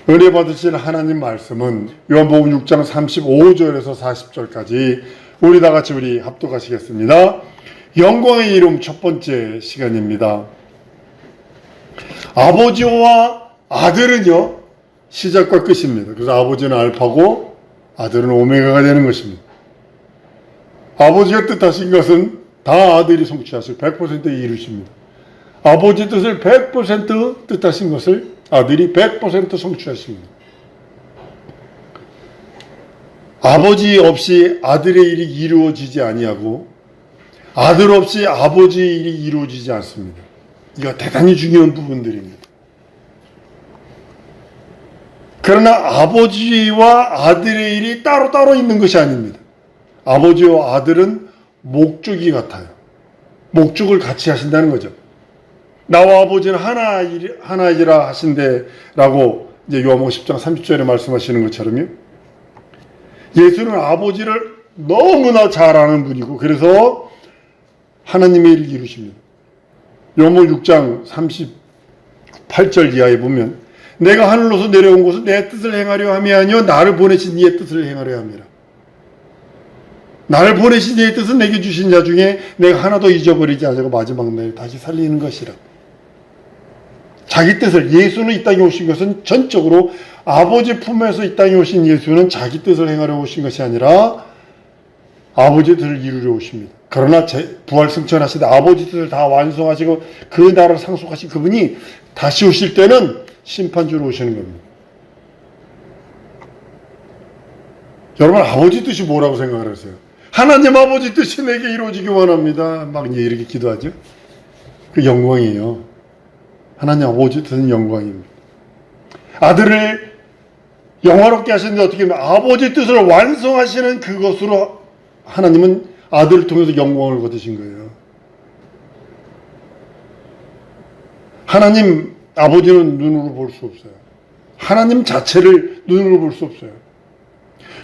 은혜 받으실 하나님 말씀은 요한복음 6장 35절에서 40절까지 우리 다 같이 합독하시겠습니다. 영광의 이름 첫 번째 시간입니다. 아버지와 아들은요, 시작과 끝입니다. 그래서 아버지는 알파고 아들은 오메가가 되는 것입니다. 아버지가 뜻하신 것은 다 아들이 성취하실 100% 이루십니다. 아버지 뜻을 100% 뜻하신 것을 아들이 100% 성취하십니다. 아버지 없이 아들의 일이 이루어지지 아니하고 아들 없이 아버지의 일이 이루어지지 않습니다. 이거 대단히 중요한 부분들입니다. 그러나 아버지와 아들의 일이 따로따로 있는 것이 아닙니다. 아버지와 아들은 목적이 같아요. 목적을 같이 하신다는 거죠. 나와 아버지는 하나이라 하신대라고 이제 요한복음 10장 30절에 말씀하시는 것처럼요. 예수는 아버지를 너무나 잘 아는 분이고 그래서 하나님의 일을 이루십니다. 요한복음 6장 38절 이하에 보면 내가 하늘로서 내려온 곳은 내 뜻을 행하려 함이 아니요 나를 보내신 이의 뜻을 행하려 함이라. 나를 보내신 이의 뜻은 내게 주신 자 중에 내가 하나도 잊어버리지 않고 마지막 날 다시 살리는 것이라. 자기 뜻을, 예수는 이 땅에 오신 것은 전적으로 아버지 품에서 이 땅에 오신 예수는 자기 뜻을 행하려 오신 것이 아니라 아버지 뜻을 이루려 오십니다. 그러나 부활 승천하시되 아버지 뜻을 다 완성하시고 그 나라를 상속하신 그분이 다시 오실 때는 심판주로 오시는 겁니다. 여러분, 아버지 뜻이 뭐라고 생각을 하세요? 하나님 아버지 뜻이 내게 이루어지기 원합니다. 막 이렇게 기도하죠. 그 영광이에요. 하나님 아버지 뜻은 영광입니다. 아들을 영화롭게 하시는데 어떻게 하면 아버지 뜻을 완성하시는 그것으로 하나님은 아들을 통해서 영광을 거두신 거예요. 하나님 아버지는 눈으로 볼 수 없어요. 하나님 자체를 눈으로 볼 수 없어요.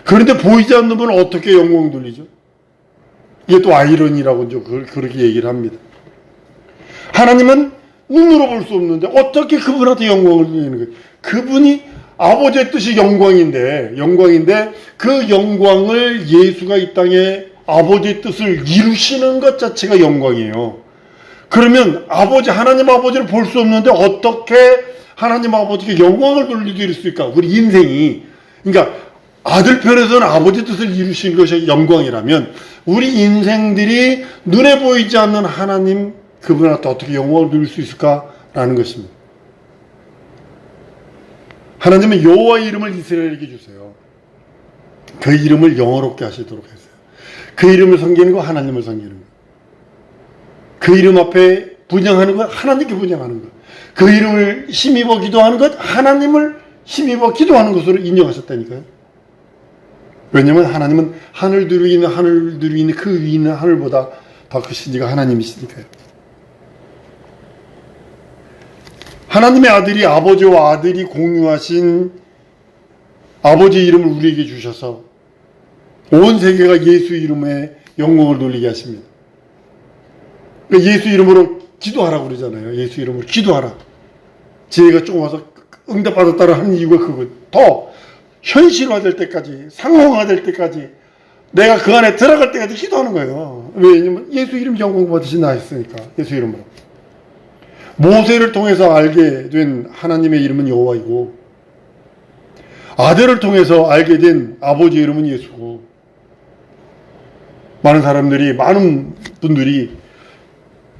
그런데 보이지 않는 분은 어떻게 영광 돌리죠? 이게 또 아이러니라고 그렇게 얘기를 합니다. 하나님은 눈으로 볼 수 없는데 어떻게 그분한테 영광을 돌리는 거예요? 그분이 아버지의 뜻이 영광인데 그 영광을 예수가 이 땅에 아버지의 뜻을 이루시는 것 자체가 영광이에요. 그러면 하나님 아버지를 볼 수 없는데 어떻게 하나님 아버지께 영광을 돌릴 수 있을까? 우리 인생이, 그러니까 아들 편에서는 아버지 뜻을 이루신 것이 영광이라면 우리 인생들이 눈에 보이지 않는 하나님 그분한테 어떻게 영광을 누릴 수 있을까라는 것입니다. 하나님은 여호와의 이름을 이스라엘에게 주세요. 그 이름을 영어롭게 하시도록 했어요. 그 이름을 섬기는 거 하나님을 섬기는 거. 그 이름 앞에 분양하는 것 하나님께 분양하는 것. 그 이름을 힘입어 기도하는 것 하나님을 힘입어 기도하는 것으로 인정하셨다니까요. 왜냐하면 하나님은 하늘들이 있는 그 위에 있는 하늘보다 더 크신 이가 하나님이시니까요. 하나님의 아들이 아버지와 아들이 공유하신 아버지 이름을 우리에게 주셔서 온 세계가 예수 이름에 영광을 돌리게 하십니다. 예수 이름으로 기도하라고 그러잖아요. 예수 이름으로 기도하라. 지혜가 조금 와서 응답받았다고 하는 이유가 그거. 더 현실화될 때까지, 상황화될 때까지, 내가 그 안에 들어갈 때까지 기도하는 거예요. 왜냐면 예수 이름 영광 받으신다 했으니까. 예수 이름으로. 모세를 통해서 알게 된 하나님의 이름은 여호와이고 아들을 통해서 알게 된 아버지 이름은 예수고 많은 분들이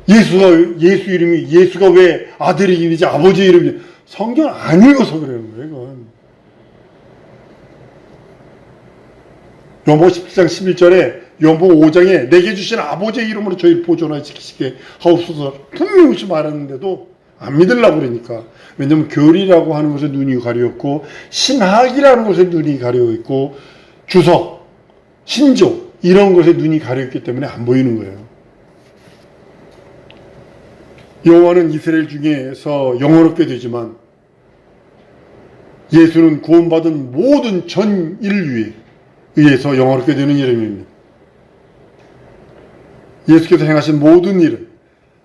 예수가 왜 아들의 이름이지 아버지 이름이지 성경 안 읽어서 그러는 거예요. 이건. 요한복음 10장 11절에 요한복음 5장에 내게 주신 아버지의 이름으로 저희를 보존하여 지키시게 하옵소서 분명히 말하는데도 안 믿으려고 그러니까. 왜냐하면 교리라고 하는 것에 눈이 가려있고 신학이라는 것에 눈이 가려있고 주석, 신조 이런 것에 눈이 가려있기 때문에 안 보이는 거예요. 여호와는 이스라엘 중에서 영어롭게 되지만 예수는 구원받은 모든 전 인류에 의해서 영어롭게 되는 이름입니다. 예수께서 행하신 모든 일은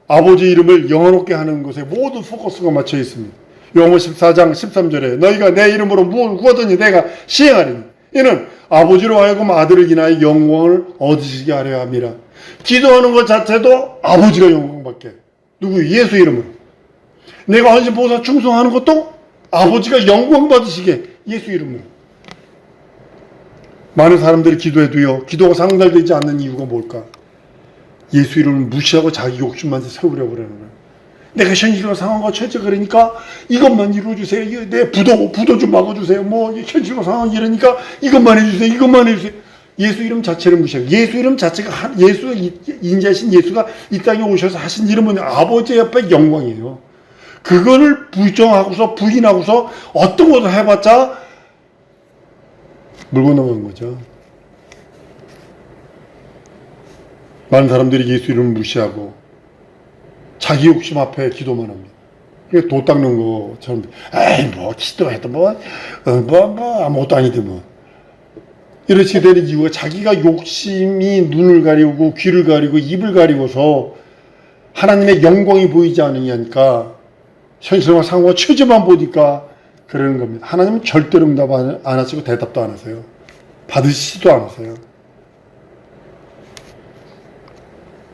아버지 이름을 영어롭게 하는 것에 모든 포커스가 맞춰 있습니다. 요한복음 14장 13절에 너희가 내 이름으로 무엇을 구하든지 내가 시행하리니 이는 아버지로 하여금 아들을 인하여 영광을 얻으시게 하려 함이라. 기도하는 것 자체도 아버지가 영광받게. 누구? 예수 이름으로. 내가 헌신 보사 충성하는 것도 아버지가 영광 받으시게 예수 이름으로. 많은 사람들이 기도해도요, 기도가 상달되지 않는 이유가 뭘까? 예수 이름을 무시하고 자기 욕심만 세우려고 그러는 거예요. 내가 현실과 상황과 처해져 그러니까 이것만 이루어주세요. 내 부도 좀 막아주세요. 뭐 현실과 상황 이러니까 이것만 해주세요. 이것만 해주세요. 예수 이름 자체를 무시하고, 예수 이름 자체가 예수 인자신 예수가 이 땅에 오셔서 하신 이름은 아버지 앞에 영광이에요. 그거를 부인하고서 어떤 것을 해봤자 물고 넘어간 거죠. 많은 사람들이 예수 이름을 무시하고 자기 욕심 앞에 기도만 합니다. 그게 도 닦는 것처럼, 에이, 뭐, 기도해도 아무것도 아니지, 뭐. 이렇게 되는 이유가 자기가 욕심이 눈을 가리고, 귀를 가리고, 입을 가리고서 하나님의 영광이 보이지 않으니까, 현실과 상황과 처지만 보니까 그러는 겁니다. 하나님은 절대로 응답 안 하시고 대답도 안 하세요. 받으시지도 않으세요.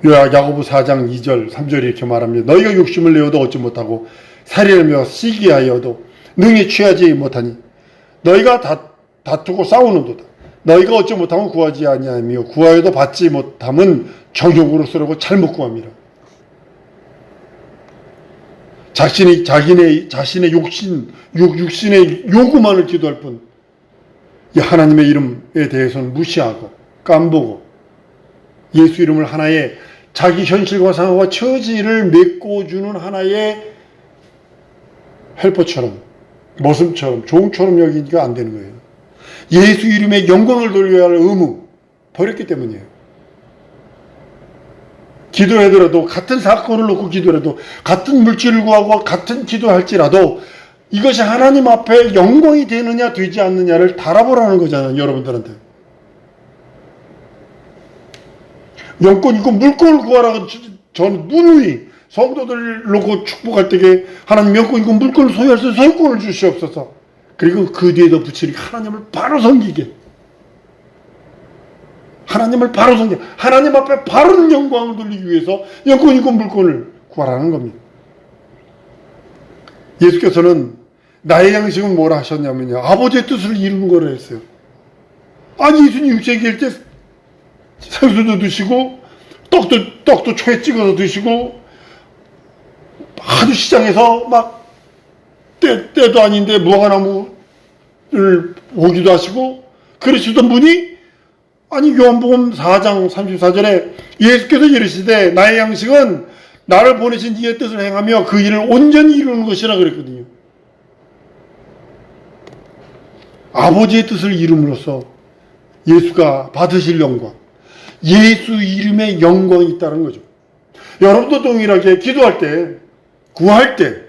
야고보 4장 2절 3절에 이렇게 말합니다. 너희가 욕심을 내어도 얻지 못하고 살인하며 시기하여도 능히 취하지 못하니 너희가 다투고 싸우는도다. 너희가 얻지 못하면 구하지 아니하며 구하여도 받지 못함은 정욕으로 쓰려고 잘못 구합니다. 자신의 육신의 요구만을 기도할 뿐, 이 하나님의 이름에 대해서는 무시하고 깜보고 예수 이름을 하나의 자기 현실과 상황과 처지를 메꿔주는 하나의 헬퍼처럼, 머슴처럼, 종처럼 여기니까 안 되는 거예요. 예수 이름의 영광을 돌려야 할 의무 버렸기 때문이에요. 기도하더라도, 같은 사건을 놓고 기도해도, 같은 물질을 구하고 같은 기도할지라도 이것이 하나님 앞에 영광이 되느냐 되지 않느냐를 달아보라는 거잖아요. 여러분들한테. 영권 있고 물권을 구하라고 저는 누누이 성도들 놓고 축복할 때에 하나님 영권 있고 물권을 소유할 수 있는 소유권을 주시옵소서. 그리고 그 뒤에도 붙이니 하나님을 바로 섬기게. 하나님을 바로 섬기게. 하나님 앞에 바른 영광을 돌리기 위해서 영권 있고 물권을 구하라는 겁니다. 예수께서는 나의 양식은 뭐라 하셨냐면요. 아버지의 뜻을 이루는 거라 했어요. 아니 예수님 육체일 때 생수도 드시고 떡도 초에 찍어서 드시고 하도 시장에서 막 때도 아닌데 무화과나무를 오기도 하시고 그러시던 분이 아니 요한복음 4장 34절에 예수께서 이르시되 나의 양식은 나를 보내신 이의 뜻을 행하며 그 일을 온전히 이루는 것이라 그랬거든요. 아버지의 뜻을 이룸으로써 예수가 받으실 영광, 예수 이름의 영광이 있다는 거죠. 여러분도 동일하게 기도할 때, 구할 때,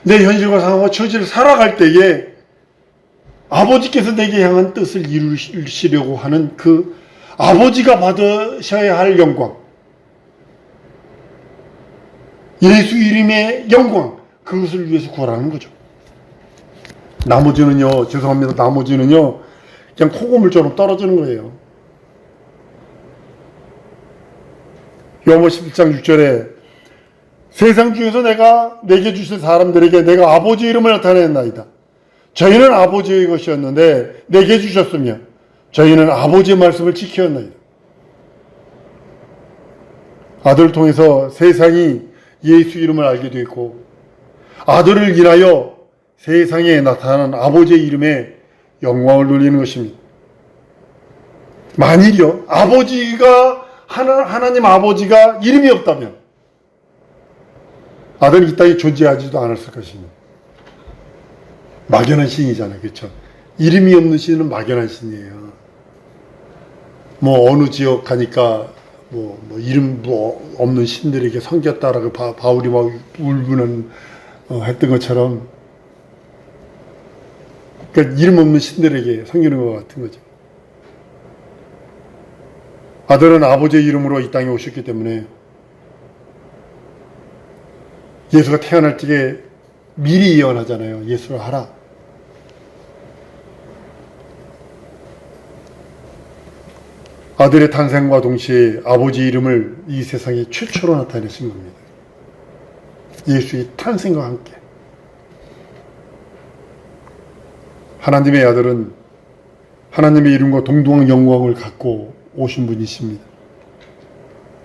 내 현실과 상황과 처지를 살아갈 때에 아버지께서 내게 향한 뜻을 이루시려고 하는 그 아버지가 받으셔야 할 영광, 예수 이름의 영광, 그것을 위해서 구하라는 거죠. 나머지는요, 죄송합니다. 나머지는요, 그냥 콩고물처럼 떨어지는 거예요. 요한복음 11장 6절에 세상 중에서 내게 주신 사람들에게 내가 아버지 이름을 나타냈나이다. 저희는 아버지의 것이었는데 내게 주셨으며 저희는 아버지의 말씀을 지켰나이다. 아들을 통해서 세상이 예수 이름을 알게 되었고 아들을 인하여 세상에 나타나는 아버지의 이름에 영광을 돌리는 것입니다. 만일요, 하나님 아버지가 이름이 없다면 아들은 이 땅에 존재하지도 않았을 것입니다. 막연한 신이잖아요. 그렇죠? 이름이 없는 신은 막연한 신이에요. 뭐 어느 지역 가니까 이름 없는 신들에게 섬겼다라고 바울이 막 울부는 했던 것처럼, 그러니까 이름 없는 신들에게 섬기는 것 같은 거죠. 아들은 아버지의 이름으로 이 땅에 오셨기 때문에 예수가 태어날 적에 미리 예언하잖아요. 예수를 하라. 아들의 탄생과 동시에 아버지 이름을 이 세상에 최초로 나타내신 겁니다. 예수의 탄생과 함께. 하나님의 아들은 하나님의 이름과 동등한 영광을 갖고 오신 분이십니다.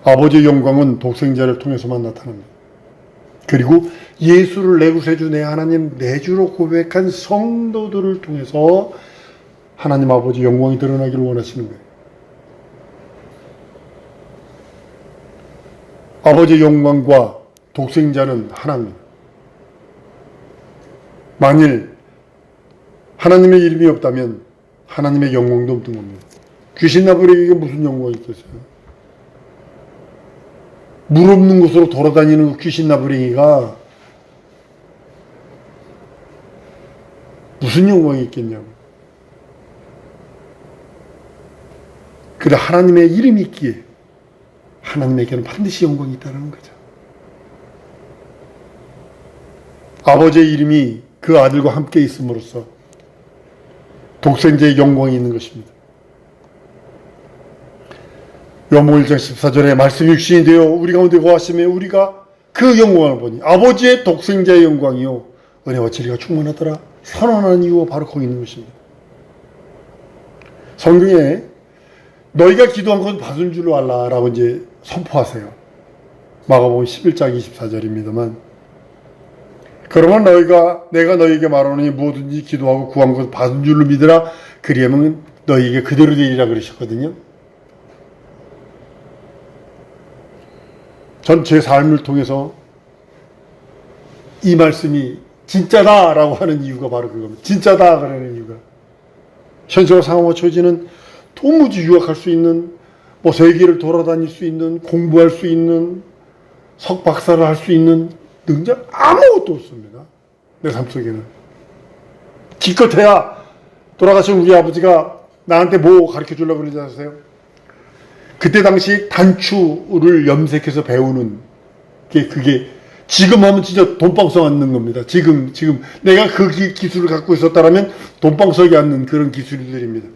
아버지의 영광은 독생자를 통해서만 나타납니다. 그리고 예수를 내 구세주 내 하나님 내 주로 고백한 성도들을 통해서 하나님 아버지 영광이 드러나기를 원하시는 거예요. 아버지의 영광과 독생자는 하나입니다. 만일 하나님의 이름이 없다면 하나님의 영광도 없는 겁니다. 귀신 나부리에게 무슨 영광이 있겠어요? 물 없는 곳으로 돌아다니는 그 귀신 나부랭이가 무슨 영광이 있겠냐고. 그래 하나님의 이름이 있기에 하나님에게는 반드시 영광이 있다는 거죠. 아버지의 이름이 그 아들과 함께 있음으로써 독생자의 영광이 있는 것입니다. 요한복음 1장 14절에 말씀이 육신이 되어 우리 가운데 거하시며 우리가 그 영광을 보니 아버지의 독생자의 영광이요 은혜와 진리가 충만하더라 선언한 이유가 바로 거기 있는 것입니다. 성경에 너희가 기도한 것은 받은 줄로 알라라고 이제 선포하세요. 마가복음 11장 24절입니다만 그러면 내가 너희에게 말하노니 무엇든지 기도하고 구한 것을 받은 줄로 믿으라 그리하면 너희에게 그대로 되리라 그러셨거든요. 전 제 삶을 통해서 이 말씀이 진짜다라고 하는 이유가 바로 그겁니다. 진짜다 그러는 이유가 현실과 상황과 처지는 도무지 유학할 수 있는 세계를 돌아다닐 수 있는 공부할 수 있는 석박사를 할 수 있는 능력 아무것도 없습니다. 내 삶 속에는 기껏해야 돌아가신 우리 아버지가 나한테 뭐 가르쳐 주려고 그러지 않으세요? 그때 당시 단추를 염색해서 배우는 그게 지금 하면 진짜 돈방석 앉는 겁니다. 지금 내가 그 기술을 갖고 있었다면 돈방석이 앉는 그런 기술들입니다.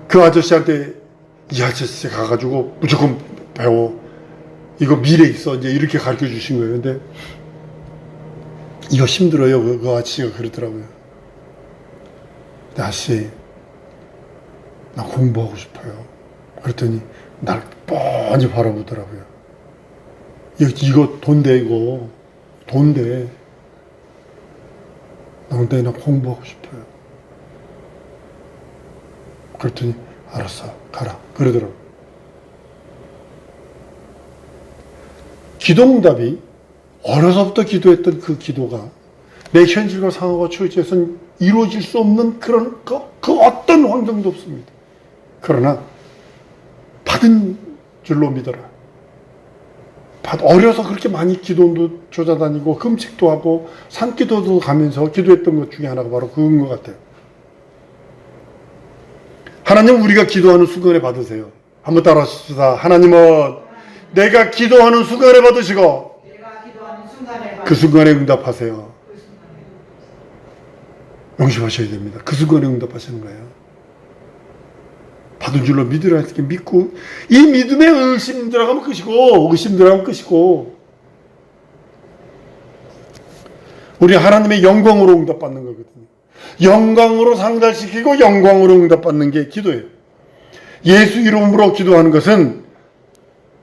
그 아저씨한테 이 아저씨 가가지고 무조건 배워. 이거 미래 있어. 이제 이렇게 가르쳐 주신 거예요. 근데 이거 힘들어요. 그 아저씨가 그러더라고요. 근데 아저씨 나 공부하고 싶어요. 그랬더니 날 뻔히 바라보더라고요. 이거 돈돼 이거 돈돼. 근데 나 공부하고 싶어요. 그랬더니 알았어 가라 그러더라고요. 기도응답이 어려서부터 기도했던 그 기도가 내 현실과 상황과 처지에서는 이루어질 수 없는 그런 그 어떤 환경도 없습니다. 그러나 받은 줄로 믿어라. 어려서 그렇게 많이 기도도 찾아다니고 금식도 하고 산기도도 가면서 기도했던 것 중에 하나가 바로 그건 것 같아요. 하나님 우리가 기도하는 수건에 받으세요. 한번 따라하십시다. 하나님은 내가 기도하는 수건에 받으시고 그 순간에 응답하세요. 명심하셔야 됩니다. 그 순간에 응답하시는 거예요. 받은 줄로 믿으라 이렇게 믿고 이 믿음에 의심 들어가면 끝이고 의심 들어가면 끝이고 우리 하나님의 영광으로 응답받는 거거든요. 영광으로 상달시키고 영광으로 응답받는 게 기도예요. 예수 이름으로 기도하는 것은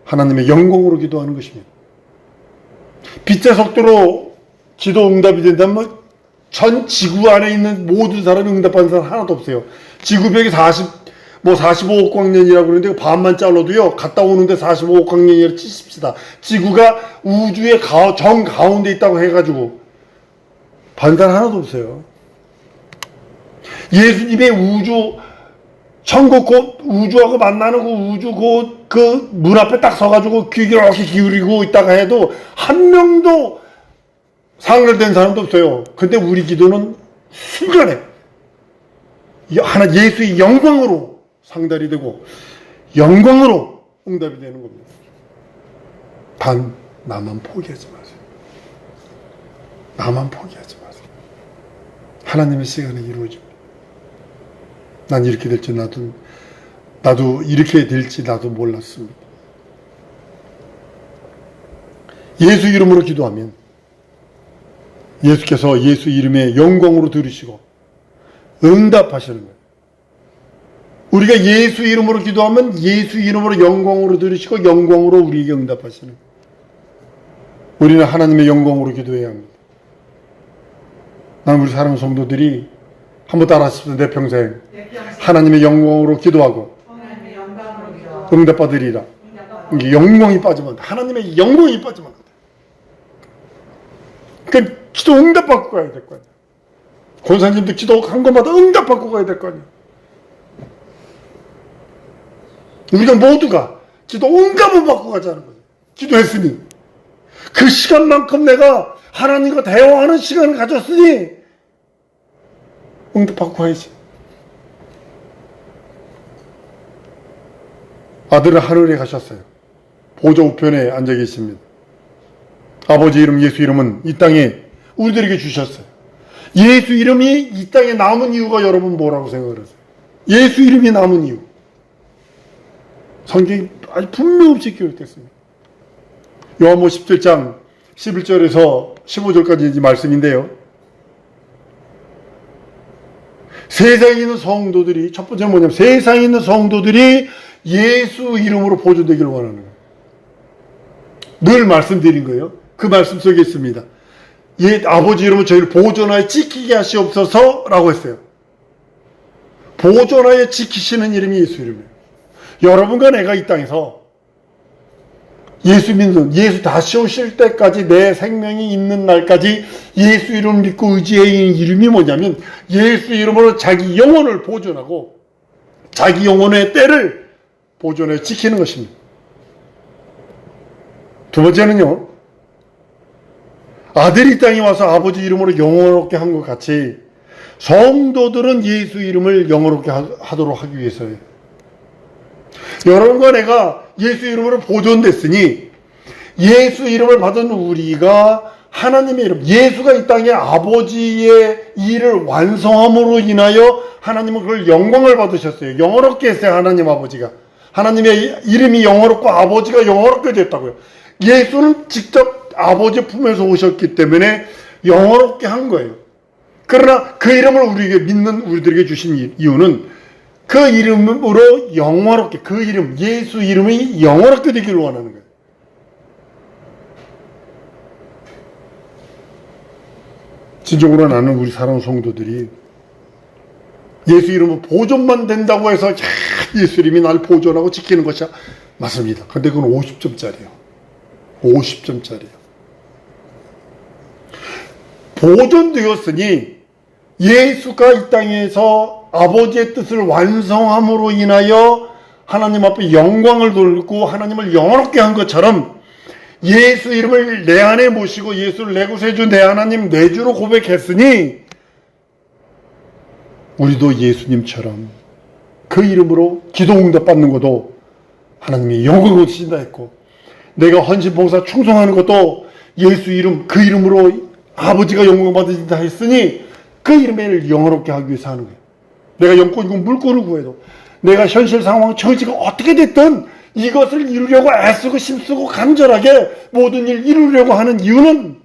하나님의 영광으로 기도하는 것입니다. 빛의 속도로 기도 응답이 된다면 전 지구 안에 있는 모든 사람이 응답하는 사람 하나도 없어요. 지구벽이 45억 광년이라고 그러는데 반만 잘라도요 갔다 오는데 45억 광년이라고 치십시다. 지구가 우주의 정 가운데 있다고 해가지고 반단 하나도 없어요. 예수님의 천국 곧 우주하고 만나는 그 우주 그 문 앞에 딱 서가지고 귀 이렇게 기울이고 있다가 해도 한 명도 상달된 사람도 없어요. 근데 우리 기도는 순간에 예수의 영광으로 상달이 되고 영광으로 응답이 되는 겁니다. 단 나만 포기하지 마세요. 나만 포기하지 마세요. 하나님의 시간에 이루어집니다. 난 이렇게 될지 나도 이렇게 될지 나도 몰랐습니다. 예수 이름으로 기도하면 예수께서 예수 이름의 영광으로 들으시고 응답하시는 거예요. 우리가 예수 이름으로 기도하면 예수 이름으로 영광으로 들으시고 영광으로 우리에게 응답하시는 거예요. 우리는 하나님의 영광으로 기도해야 합니다. 난 우리 사랑하는 성도들이 한번 따라하십시오. 내 평생 하나님의 영광으로 기도하고 응답받으리라. 이게 영광이 빠지면 안 돼. 하나님의 영광이 빠지면 안 돼. 그러니까 기도 응답받고 가야 될 거 아니야. 권사님도 기도한 것마다 응답받고 가야 될 거 아니야. 우리가 모두가 기도 응답을 받고 가자는 거예요. 기도했으니 그 시간만큼 내가 하나님과 대화하는 시간을 가졌으니 응답받고 가야지. 아들은 하늘에 가셨어요. 보좌 우편에 앉아 계십니다. 아버지 이름 예수 이름은 이 땅에 우리들에게 주셨어요. 예수 이름이 이 땅에 남은 이유가 여러분 뭐라고 생각을 하세요? 예수 이름이 남은 이유. 성경이 아주 분명없이 기록됐습니다. 요한복음 17장 11절에서 15절까지 말씀인데요. 세상에 있는 성도들이, 첫 번째는 뭐냐면 세상에 있는 성도들이 예수 이름으로 보존되기를 원하는 거예요. 늘 말씀드린 거예요. 그 말씀 속에 있습니다. 아버지 이름은 저희를 보존하여 지키게 하시옵소서 라고 했어요. 보존하여 지키시는 이름이 예수 이름이에요. 여러분과 내가 이 땅에서 예수 믿는, 예수 다시 오실 때까지 내 생명이 있는 날까지 예수 이름을 믿고 의지해야 하는 이름이 뭐냐면 예수 이름으로 자기 영혼을 보존하고 자기 영혼의 때를 보존해 지키는 것입니다. 두 번째는요, 아들이 이 땅에 와서 아버지 이름으로 영원롭게 한 것 같이 성도들은 예수 이름을 영원롭게 하도록 하기 위해서예요. 여러분과 내가 예수 이름으로 보존됐으니 예수 이름을 받은 우리가 하나님의 이름, 예수가 이 땅에 아버지의 일을 완성함으로 인하여 하나님은 그걸 영광을 받으셨어요. 영원롭게 했어요. 하나님 아버지가. 하나님의 이름이 영원롭고 아버지가 영원롭게 됐다고요. 예수는 직접 아버지 품에서 오셨기 때문에 영원롭게 한 거예요. 그러나 그 이름을 우리에게 믿는 우리들에게 주신 이유는 그 이름으로 영원롭게, 그 이름, 예수 이름이 영원롭게 되기를 원하는 거예요. 진정으로 나는 우리 사랑하는 성도들이 예수 이름은 보존만 된다고 해서 예수 이름이 날 보존하고 지키는 것이야. 맞습니다. 근데 그건 50점짜리예요. 50점짜리예요. 보존되었으니 예수가 이 땅에서 아버지의 뜻을 완성함으로 인하여 하나님 앞에 영광을 돌리고 하나님을 영원롭게 한 것처럼 예수 이름을 내 안에 모시고 예수를 내 구세주 내 하나님 내 주로 고백했으니 우리도 예수님처럼 그 이름으로 기도 응답 받는 것도 하나님이 영광을 주신다 했고 내가 헌신 봉사 충성하는 것도 예수 이름 그 이름으로 아버지가 영광 받으신다 했으니 그 이름을 영원롭게 하기 위해서 하는 거예요. 내가 영권이고 물권을 구해도 내가 현실 상황 처지가 어떻게 됐든 이것을 이루려고 애쓰고 힘쓰고 간절하게 모든 일 이루려고 하는 이유는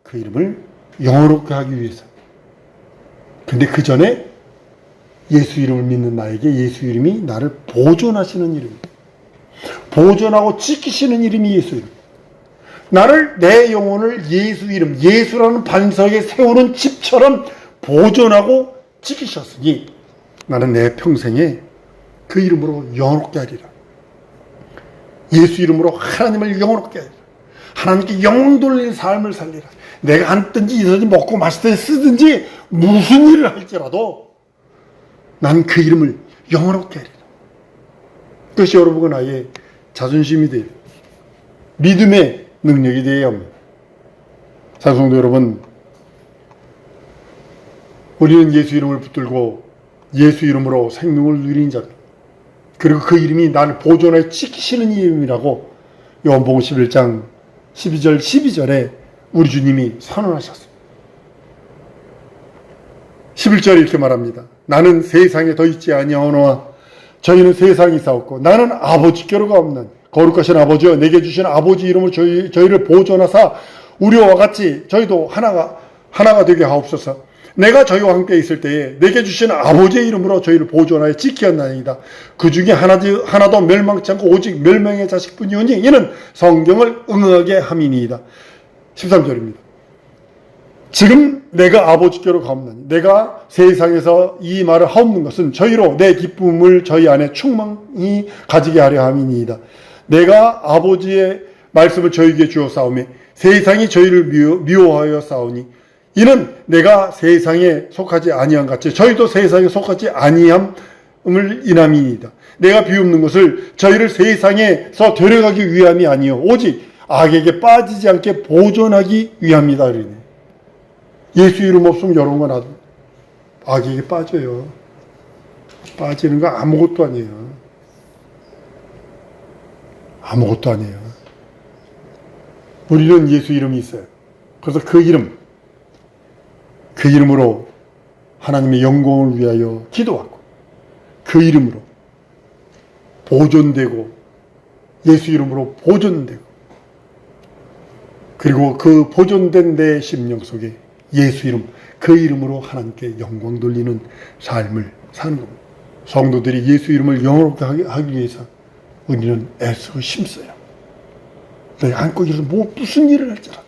그 이름을 영원롭게 하기 위해서. 근데 그 전에 예수 이름을 믿는 나에게 예수 이름이 나를 보존하시는 이름이에요. 보존하고 지키시는 이름이 예수 이름. 나를 내 영혼을 예수 이름, 예수라는 반석에 세우는 집처럼 보존하고 지키셨으니 나는 내 평생에 그 이름으로 영원롭게 하리라. 예수 이름으로 하나님을 영원롭게 하리라. 하나님께 영혼 돌리는 삶을 살리라. 내가 앉든지 있든지 먹고 마시든지 쓰든지 무슨 일을 할지라도 난 그 이름을 영원롭게 하리라. 그것이 여러분과 나의 자존심이 되어 믿음의 능력이 되어야 합니다. 사성도 여러분, 우리는 예수 이름을 붙들고 예수 이름으로 생명을 누리는 자들, 그리고 그 이름이 나를 보존해 지키시는 이름이라고 요한복음 11장 12절에 우리 주님이 선언하셨습니다. 11절에 이렇게 말합니다. 나는 세상에 더 있지 아니하오노와 저희는 세상에 있사옵고 나는 아버지께로 가옵나니 거룩하신 아버지여 내게 주신 아버지 이름으로 저희를 보존하사 우리와 같이 저희도 하나가 되게 하옵소서. 내가 저희와 함께 있을 때에 내게 주신 아버지의 이름으로 저희를 보존하여 지키었나이다. 그 중에 하나도 멸망치 않고 오직 멸망의 자식뿐이오니 이는 성경을 응하게 함이니이다. 13절입니다. 지금 내가 아버지께로 가옵나니 내가 세상에서 이 말을 하옵는 것은 저희로 내 기쁨을 저희 안에 충만히 가지게 하려 함이니이다. 내가 아버지의 말씀을 저희에게 주어 싸우며 세상이 저희를 미워하여 싸우니 이는 내가 세상에 속하지 아니함 같이 저희도 세상에 속하지 아니함을 인함이니이다. 내가 비웃는 것을 저희를 세상에서 데려가기 위함이 아니요 오직 악에게 빠지지 않게 보존하기 위함이다. 그러네. 예수 이름 없으면 이런 거 나도 악에게 빠져요. 빠지는 거 아무것도 아니에요. 아무것도 아니에요. 우리는 예수 이름이 있어요. 그래서 그 이름으로 하나님의 영광을 위하여 기도하고 그 이름으로 보존되고 예수 이름으로 보존되고 그리고 그 보존된 내 심령 속에 예수 이름, 그 이름으로 하나님께 영광 돌리는 삶을 사는 겁니다. 성도들이 예수 이름을 영원롭게 하기 위해서 우리는 애쓰고 힘써요. 내가 안고 일어서 무슨 일을 할지라도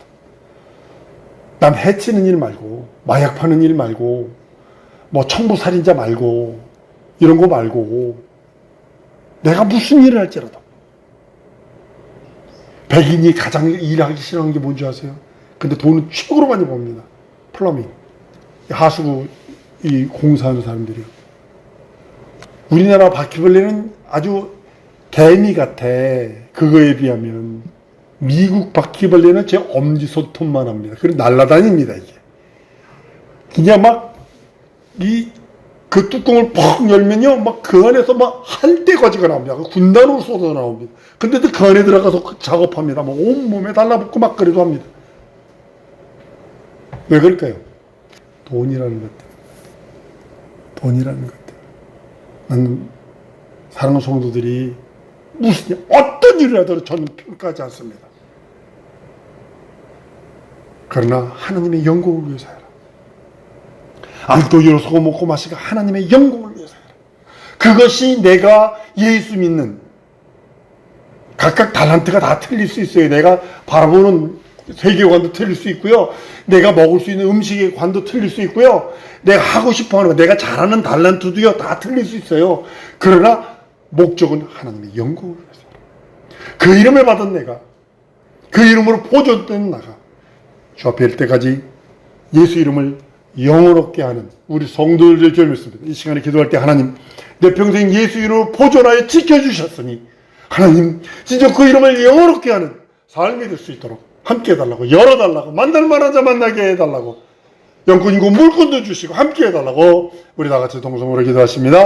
남 해치는 일 말고 마약 파는 일 말고 뭐 청부살인자 말고 이런 거 말고 내가 무슨 일을 할지라도 백인이 가장 일하기 싫어하는 게 뭔지 아세요? 근데 돈은 최고로 많이 봅니다. 플러밍, 하수구 이 공사하는 사람들이요. 우리나라 바퀴벌레는 아주 개미 같아. 그거에 비하면 미국 바퀴벌레는 제 엄지손톱만 합니다. 그리고 날아다닙니다 이게. 그냥 막 그 뚜껑을 퍽 열면요, 막 그 안에서 막 할대가지가 나옵니다. 군단으로 쏟아 나옵니다. 근데도 그 안에 들어가서 작업합니다. 막 온몸에 달라붙고 막 그래도 합니다. 왜 그럴까요? 돈이라는 것 때문에. 돈이라는 것 때문에. 나는 사랑하는 성도들이 어떤 일을 하더라도 저는 평가하지 않습니다. 그러나 하나님의 영광을 위해서 해라. 안고 일어서고 먹고 마시고 하나님의 영광을 위해서 해라. 그것이 내가 예수 믿는 각각 달란트가 다 틀릴 수 있어요. 내가 바라보는 세계관도 틀릴 수 있고요. 내가 먹을 수 있는 음식의 관도 틀릴 수 있고요. 내가 하고 싶어하는 거, 내가 잘하는 달란트도요, 다 틀릴 수 있어요. 그러나 목적은 하나님의 영광을 위해서. 그 이름을 받은 내가, 그 이름으로 보존된 나가 주 앞에 일 때까지 예수 이름을 영원롭게 하는 우리 성도들 줄 믿습니다. 이 시간에 기도할 때 하나님, 내 평생 예수 이름으로 보존하여 지켜주셨으니 하나님 진짜 그 이름을 영원롭게 하는 삶이 될 수 있도록 함께 해달라고, 열어달라고, 만날만한 자 만나게 해달라고, 영권이고 물권도 주시고 함께 해달라고 우리 다 같이 동성으로 기도하십니다.